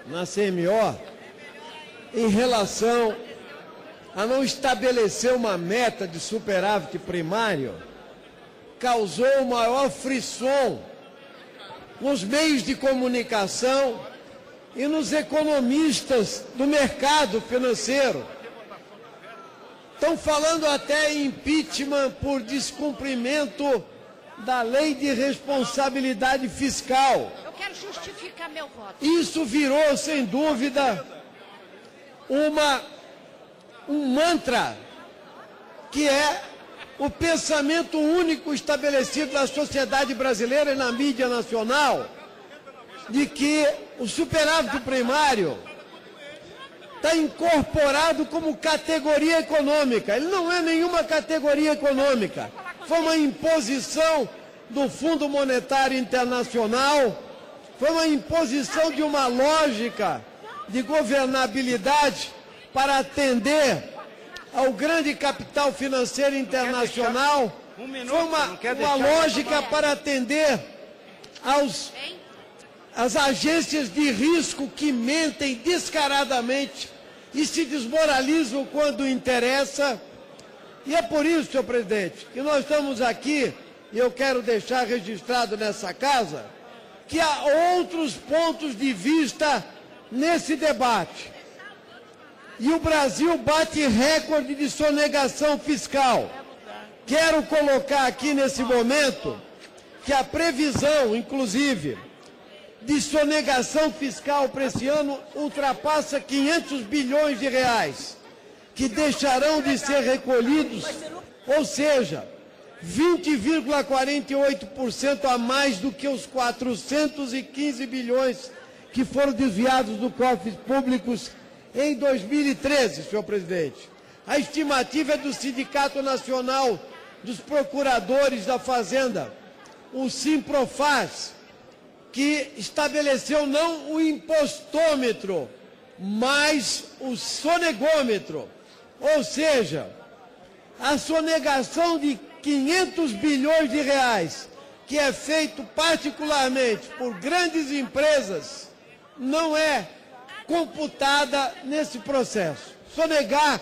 na CMO em relação a não estabelecer uma meta de superávit primário causou o maior frisson nos meios de comunicação e nos economistas do mercado financeiro. Estão falando até em impeachment por descumprimento da lei de responsabilidade fiscal. Eu quero justificar meu voto. Isso virou, sem dúvida, um mantra, que é o pensamento único estabelecido na sociedade brasileira e na mídia nacional, de que o superávit primário está incorporado como categoria econômica. Ele não é nenhuma categoria econômica. Foi uma imposição do Fundo Monetário Internacional, foi uma imposição de uma lógica de governabilidade para atender ao grande capital financeiro internacional, foi uma lógica para atender às agências de risco que mentem descaradamente e se desmoralizam quando interessa. E é por isso, senhor presidente, que nós estamos aqui, e eu quero deixar registrado nessa casa, que há outros pontos de vista nesse debate. E o Brasil bate recorde de sonegação fiscal. Quero colocar aqui nesse momento que a previsão, inclusive, de sonegação fiscal para esse ano ultrapassa 500 bilhões de reais, que deixarão de ser recolhidos, ou seja, 20,48% a mais do que os 415 bilhões que foram desviados dos cofres públicos em 2013, senhor presidente. A estimativa é do Sindicato Nacional dos Procuradores da Fazenda, o Simprofaz, que estabeleceu não o impostômetro, mas o sonegômetro. Ou seja, a sonegação de 500 bilhões de reais, que é feito particularmente por grandes empresas, não é computada nesse processo. Sonegar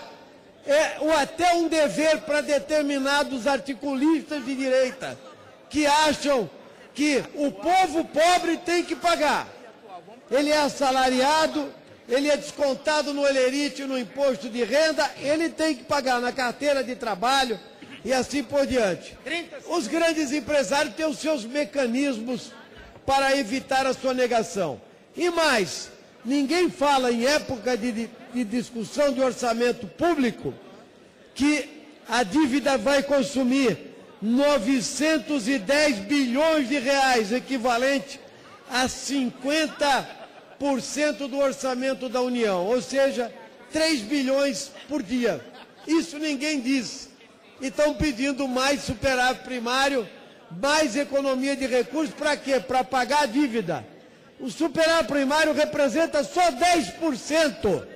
é até um dever para determinados articulistas de direita, que acham que o povo pobre tem que pagar. Ele é assalariado, ele é descontado no Olerite, no imposto de renda, ele tem que pagar na carteira de trabalho e assim por diante. Os grandes empresários têm os seus mecanismos para evitar a sonegação. E mais, ninguém fala em época de discussão de orçamento público que a dívida vai consumir 910 bilhões de reais, equivalente a 50% do orçamento da União, ou seja, 3 bilhões por dia. Isso ninguém diz. E estão pedindo mais superávit primário, mais economia de recursos, para quê? Para pagar a dívida. O superávit primário representa só 10%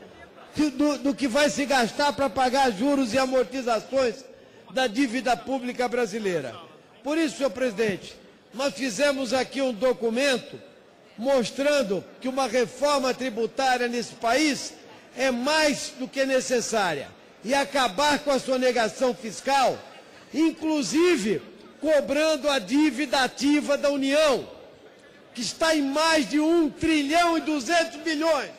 do que vai se gastar para pagar juros e amortizações da dívida pública brasileira. Por isso, senhor presidente, nós fizemos aqui um documento mostrando que uma reforma tributária nesse país é mais do que necessária. E acabar com a sonegação fiscal, inclusive cobrando a dívida ativa da União, que está em mais de 1 trilhão e 200 bilhões,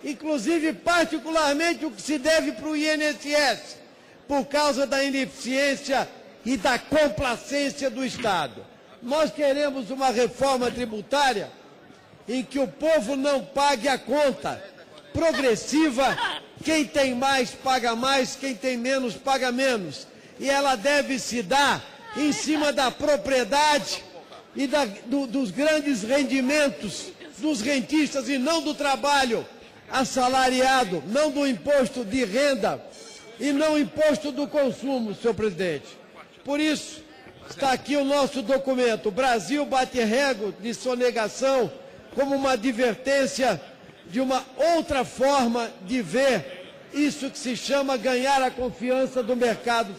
inclusive particularmente o que se deve para o INSS, por causa da ineficiência e da complacência do Estado. Nós queremos uma reforma tributária em que o povo não pague a conta, progressiva, quem tem mais paga mais, quem tem menos paga menos. E ela deve se dar em cima da propriedade e dos grandes rendimentos dos rentistas e não do trabalho assalariado, não do imposto de renda e não imposto do consumo, senhor presidente. Por isso, está aqui o nosso documento. O Brasil bate recorde de sonegação como uma advertência de uma outra forma de ver isso que se chama ganhar a confiança do mercado